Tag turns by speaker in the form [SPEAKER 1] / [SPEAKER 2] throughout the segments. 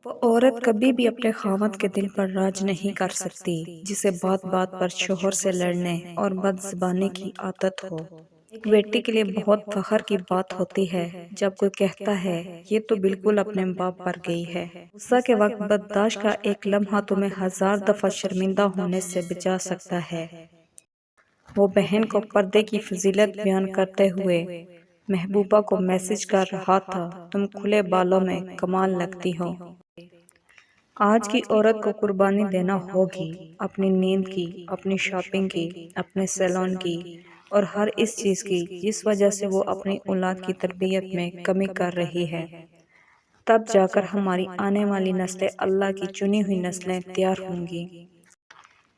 [SPEAKER 1] وہ عورت کبھی بھی اپنے خاوند کے دل پر راج نہیں کر سکتی جسے بات بات پر شوہر سے لڑنے اور بد زبانی کی عادت ہو۔ ایک بیٹی کے لیے بہت فخر کی بات ہوتی ہے جب کوئی کہتا ہے یہ تو بالکل اپنے باپ پر گئی ہے۔ غصہ کے وقت برداشت کا ایک لمحہ تمہیں 1000 دفعہ شرمندہ ہونے سے بچا سکتا ہے۔ وہ بہن کو پردے کی فضیلت بیان کرتے ہوئے محبوبہ کو میسج کر رہا تھا، تم کھلے بالوں میں کمال لگتی ہو۔ آج کی عورت کو قربانی دینا ہوگی، اپنی نیند کی، اپنی شاپنگ کی، اپنے سیلون کی اور ہر اس چیز کی جس وجہ سے وہ اپنی اولاد کی تربیت میں کمی کر رہی ہے۔ تب جا کر ہماری آنے والی نسلیں اللہ کی چنی ہوئی نسلیں تیار ہوں گی۔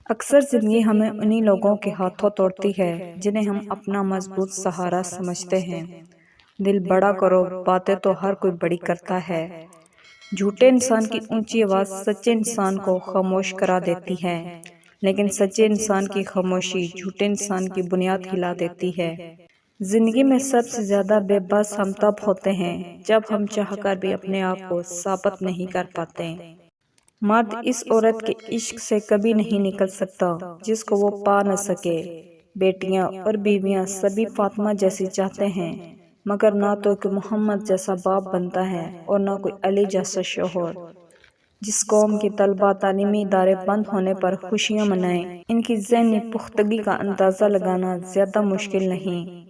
[SPEAKER 1] اکثر زندگی ہمیں انہی لوگوں کے ہاتھوں توڑتی ہے جنہیں ہم اپنا مضبوط سہارا سمجھتے ہیں۔ دل بڑا کرو، باتیں تو ہر کوئی بڑی کرتا ہے۔ جھوٹے انسان کی اونچی آواز سچے انسان کو خاموش کرا دیتی ہے، لیکن سچے انسان کی خاموشی جھوٹے انسان کی بنیاد ہلا دیتی ہے۔ زندگی میں سب سے زیادہ بے بس ہم تب ہوتے ہیں جب ہم چاہ کر بھی اپنے آپ کو ثابت نہیں کر پاتے۔ مرد اس عورت کے عشق سے کبھی نہیں نکل سکتا جس کو وہ پا نہ سکے۔ بیٹیاں اور بیویاں سبھی فاطمہ جیسی چاہتے ہیں، مگر نہ تو کوئی محمد جیسا باپ بنتا ہے اور نہ کوئی علی جیسا شوہر۔ جس قوم کی طلبہ تعلیمی ادارے بند ہونے پر خوشیاں منائیں، ان کی ذہنی پختگی کا اندازہ لگانا زیادہ مشکل نہیں۔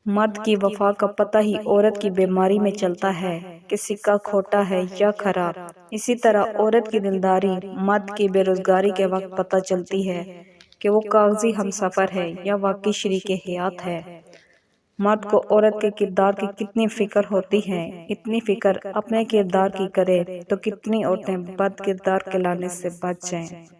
[SPEAKER 1] مرد کی وفا کا پتہ ہی عورت کی بیماری میں چلتا ہے کہ سکہ کھوٹا ہے یا خراب۔ اسی طرح عورت کی دلداری مرد کی بے روزگاری کے وقت پتہ چلتی ہے کہ وہ کاغذی ہمسفر ہے یا واقعی شریک حیات ہے۔ مرد کو عورت کے کردار کی کتنی فکر ہوتی ہے، اتنی فکر اپنے کردار کی کرے تو کتنی عورتیں بد کردار کہلانے سے بچ جائیں۔